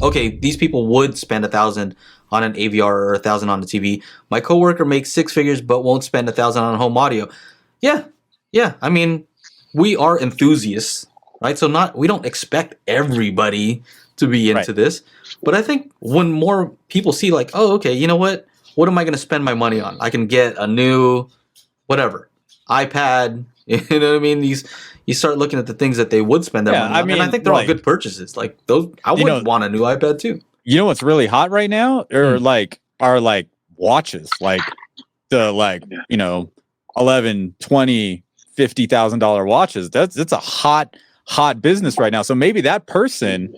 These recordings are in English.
okay, these people would spend 1,000 on an AVR or 1,000 on the TV. My coworker makes six figures but won't spend 1,000 on home audio. Yeah, yeah. I mean, we are enthusiasts, right? So we don't expect everybody to be into Right. this, but I think when more people see, like, oh, okay, you know what? What am I going to spend my money on? I can get a new whatever iPad. You know what I mean? You start looking at the things that they would spend their Yeah, money I on, and I mean, think they're all like, good purchases. Like those, I you would know, want a new iPad too. you know what's really hot right now are like watches, like the you know 11, 20, $50,000 watches. It's a hot business right now. So maybe that person,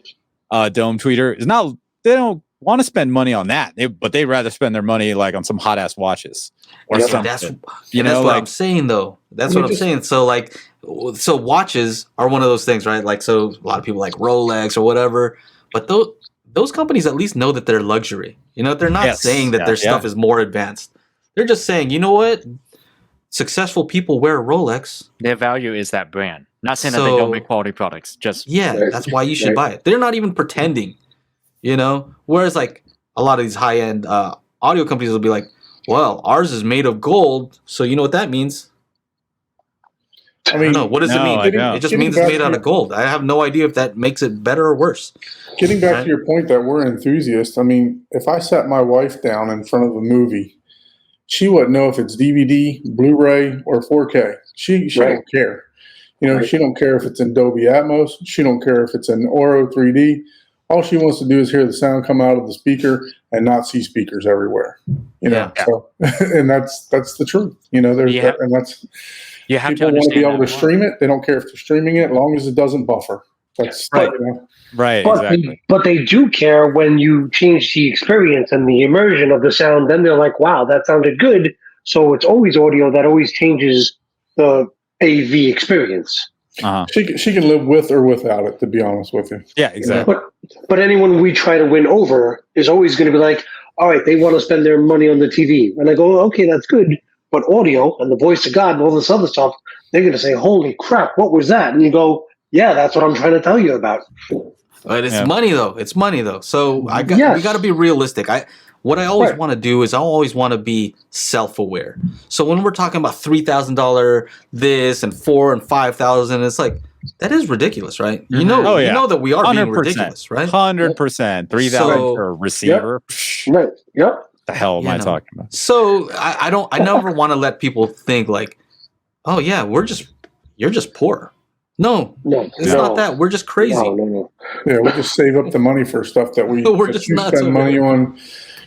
Dome Tweeter, is not, they don't want to spend money on that, but they'd rather spend their money like on some hot ass watches or Yeah, something. that's You know, that's what like, I'm saying though. That's what I'm saying. So like, so watches are one of those things, right? Like, so a lot of people like Rolex or whatever, but those companies at least know that they're luxury. You know, they're not Yes. saying that Yeah, their stuff yeah. is more advanced. They're just saying, you know what? Successful people wear a Rolex. Their value is that brand. Not saying that they So- don't make quality products. Just Yeah, Right. that's why you should Right. buy it. They're not even pretending, you know? Whereas like a lot of these high-end audio companies will be like, well, ours is made of gold, so you know what that means? I I mean, don't know. What does it No, mean? I don't. It just Getting means it's back made to out your- of gold. I have no idea if that makes it better or worse. getting back Right. to your point that we're enthusiasts, I mean, if I sat my wife down in front of a movie, she wouldn't know if it's DVD, Blu-ray, or 4K. She Right. don't care. You know, Right. she don't care if it's in Dolby Atmos. She don't care if it's in Oro 3D. All she wants to do is hear the sound come out of the speaker and not see speakers everywhere. You know, Yeah. so and that's the truth. You know, there's Yeah. and that's you have to people want to understand be able that to more. stream it. They don't care if they're streaming it, as long as it doesn't buffer. That's Right. you know. right, But exactly. they do care when you change the experience and the immersion of the sound. Then they're like, "Wow, that sounded good." So it's always audio that always changes the AV experience. Uh-huh. She can live with or without it. To be honest with you. Yeah, exactly. But anyone we try to win over is always going to be like, "All right, they want to spend their money on the TV," and I go, "Okay, that's good." But audio and the voice of God and all this other stuff, they're going to say, "Holy crap, what was that?" And you go, "Yeah, that's what I'm trying to tell you about." But it's Yeah. money though. It's money though. So we Yes. got to be realistic. What I always Right. want to do is I always want to be self-aware. So when we're talking about $3,000 this and 4 and 5,000, it's like that is ridiculous, right? You know, Oh, yeah. you know that we are being 100%. ridiculous, right? 100%. 3,000 So- for a receiver. Psh, Right. Yep. the hell am You I know. talking about? So I never want to let people think like, oh yeah, you're just poor. No, No. it's no. not that. We're just crazy. No. Yeah, we just save up the money for stuff that we We're that just you nuts spend over money here. on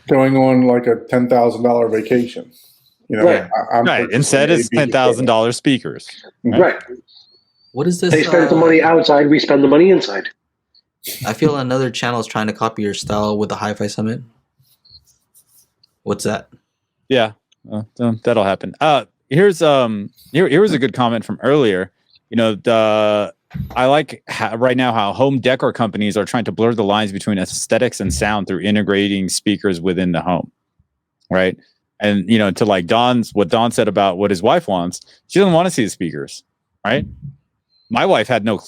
going on like a $10,000 vacation. You know, Right. I'm Right. purchasing Instead, it's AV $10,000 speakers. Right. What is this? They spend the money outside. We spend the money inside. I feel another channel is trying to copy your style with the HiFi Summit. What's that? Yeah, that'll happen. Here's here was a good comment from earlier. You know, I like right now how home decor companies are trying to blur the lines between aesthetics and sound through integrating speakers within the home, right? And you know, to like what Don said about what his wife wants, she doesn't want to see the speakers, right? My wife had no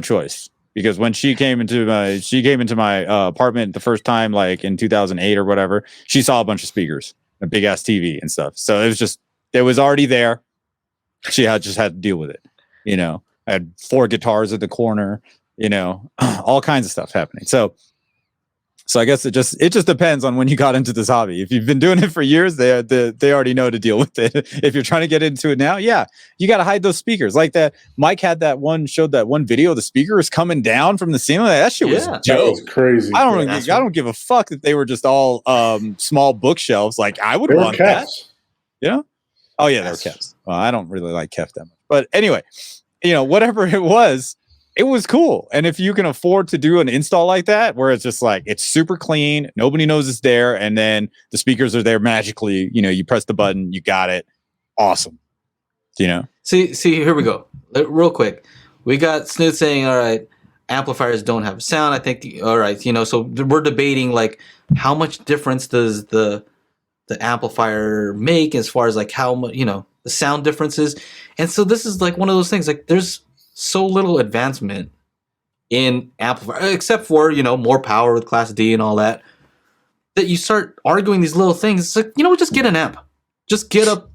choice, because when she came into my apartment the first time, like in 2008 or whatever, she saw a bunch of speakers, a big ass TV and stuff. So it was already there. She just had to deal with it. You know, I had 4 guitars at the corner, you know, all kinds of stuff happening. So I guess it just depends on when you got into this hobby. If you've been doing it for years, they already know to deal with it. If you're trying to get into it now, yeah, you got to hide those speakers. Like that, Mike showed that one video. The speaker was coming down from the ceiling. That shit was Yeah. That dope. was crazy. I don't that's I don't give a fuck that they were just all small bookshelves. Like I would They were want that. cats. You know? Oh yeah, they're Kefs. Well, I don't really like Kef that much. But anyway, you know, whatever it was cool. And if you can afford to do an install like that, where it's just like it's super clean, nobody knows it's there, and then the speakers are there magically, you know, you press the button, you got it. Awesome. You know? See, here we go. Real quick. We got Snoot saying, all right, amplifiers don't have sound. I think, all right, you know, so we're debating like how much difference does the amplifier make as far as like how much, you know, the sound differences. And so this is like one of those things, like there's so little advancement in amplifier, except for, more power with Class D and all that, that you start arguing these little things. It's like, just get an amp. Just get a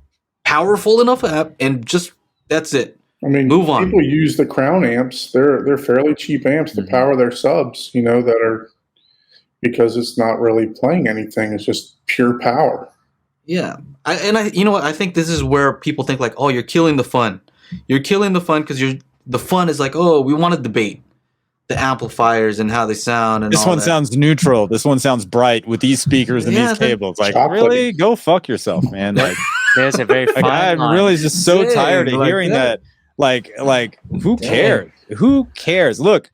powerful enough amp and just, that's it. I mean, move on. People use the Crown amps. They're fairly cheap amps to power their subs, that are, because it's not really playing anything. It's just pure power. Yeah. You know what? I think this is where people think like, oh, you're killing the fun. You're killing the fun because the fun is like, oh, we want to debate the amplifiers and how they sound. And this all one that. sounds neutral. This one sounds bright with these speakers and these cables. Like, really? Go fuck yourself, man. Like, there's a very fine I'm line. really just so tired of hearing that. Like, who cares? Who cares? Look,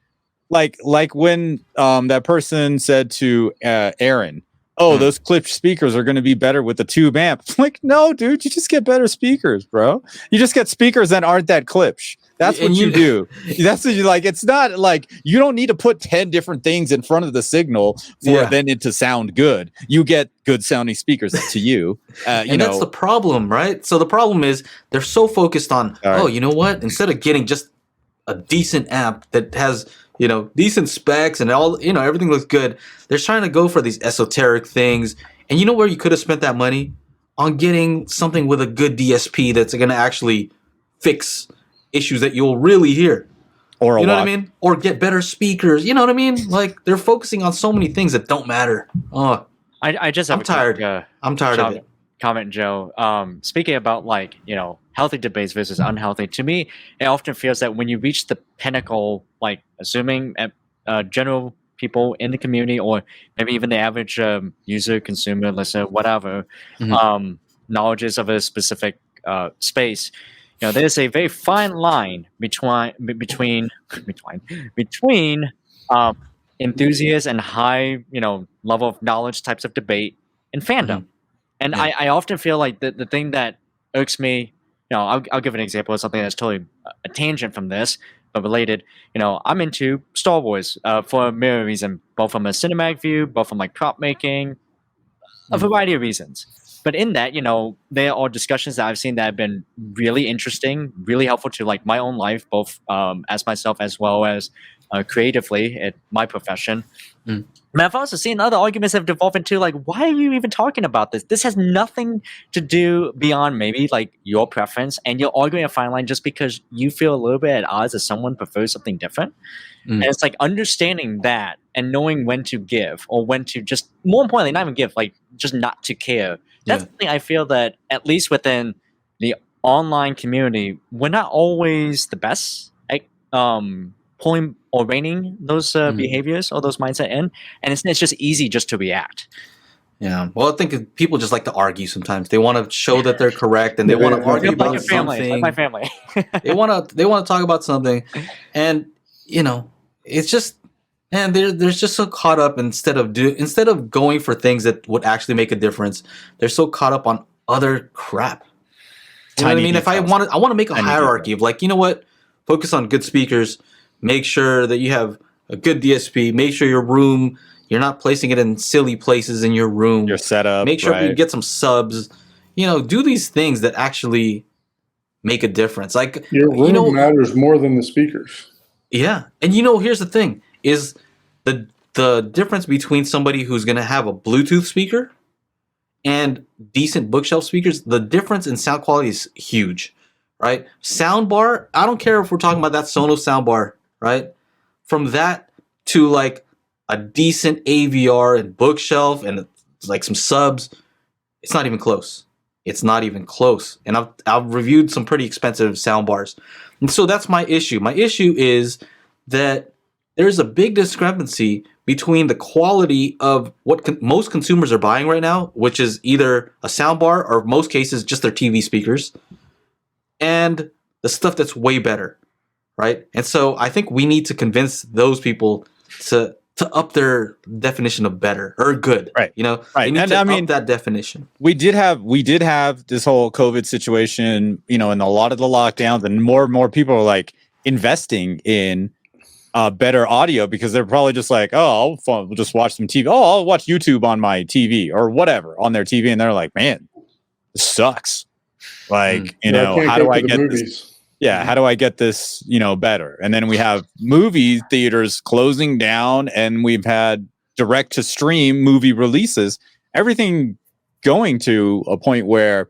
like when that person said to Aaron, "Oh, those clipped speakers are going to be better with the tube amp." Like, no, dude, you just get better speakers, bro. You just get speakers that aren't that clipped. That's what you do. That's what you like. It's not like you don't need to put 10 different things in front of the signal for then it to sound good. You get good sounding speakers to you. And that's the problem, right? So the problem is they're so focused on, oh, you know what? Instead of getting just a decent amp that has, decent specs and all, everything looks good, they're trying to go for these esoteric things. And you know where you could have spent that money? On getting something with a good DSP that's going to actually fix issues that you'll really hear. Or what I mean? Or get better speakers. You know what I mean? Like, they're focusing on so many things that don't matter. Oh, I just have I'm tired. I'm tired of it. Comment, Joe. Speaking about healthy debates versus unhealthy, to me, it often feels that when you reach the pinnacle, like assuming general people in the community, or maybe even the average user, consumer, listener, whatever, knowledge is of a specific space. There's a very fine line between enthusiasts and high, level of knowledge types of debate and fandom. And I often feel like the thing that irks me, I'll give an example of something that's totally a tangent from this, but related. I'm into Star Wars for a myriad of reasons, both from a cinematic view, both from prop making, a variety of reasons. But in that, there are discussions that I've seen that have been really interesting, really helpful to my own life, both as myself as well as creatively at my profession. And I've also seen other arguments that have devolved into why are you even talking about this? This has nothing to do beyond maybe your preference, and you're arguing a fine line just because you feel a little bit at odds as someone prefers something different. And it's understanding that and knowing when to give, or when to just, more importantly, not even give, just not to care. That's the thing I feel that, at least within the online community, we're not always the best at pulling or reining those behaviors or those mindset in. And it's just easy just to react. Yeah. Well, I think people just like to argue sometimes. They want to show that they're correct, and they want to argue about something. Like my family. They want to talk about something. And, it's just, man, they're just so caught up instead of going for things that would actually make a difference. They're so caught up on other crap. You know what I mean? If I want to make a hierarchy of what, focus on good speakers, make sure that you have a good DSP, make sure you're not placing it in silly places in your room. Your setup. Make sure you get some subs. Do these things that actually make a difference. Your room matters more than the speakers. Yeah. And here's the thing is the difference between somebody who's going to have a Bluetooth speaker and decent bookshelf speakers, the difference in sound quality is huge, right? Soundbar, I don't care if we're talking about that Sonos soundbar, right? From that to a decent AVR and bookshelf and some subs, it's not even close. It's not even close. And I've reviewed some pretty expensive soundbars. And so that's my issue. My issue is that there's a big discrepancy between the quality of what most consumers are buying right now, which is either a soundbar or, in most cases, just their TV speakers, and the stuff that's way better, right? And so I think we need to convince those people to up their definition of better or good, right? They need and to I mean up that definition. We did have this whole COVID situation, in a lot of the lockdowns, and more people are investing in better audio because they're probably just oh, I'll just watch some TV. Oh, I'll watch YouTube on my TV or whatever on their TV, and they're like, man, this sucks. How do I get movies. this? yeah, how do I get this, better? And then we have movie theaters closing down, and we've had direct to stream movie releases, everything going to a point where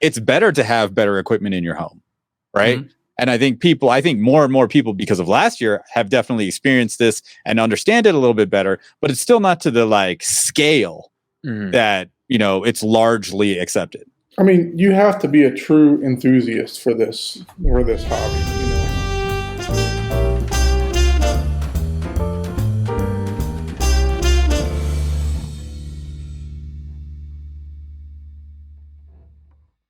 it's better to have better equipment in your home, right? Mhm. And I think more and more people, because of last year, have definitely experienced this and understand it a little bit better, but it's still not to the scale that, it's largely accepted. I mean, you have to be a true enthusiast for this hobby.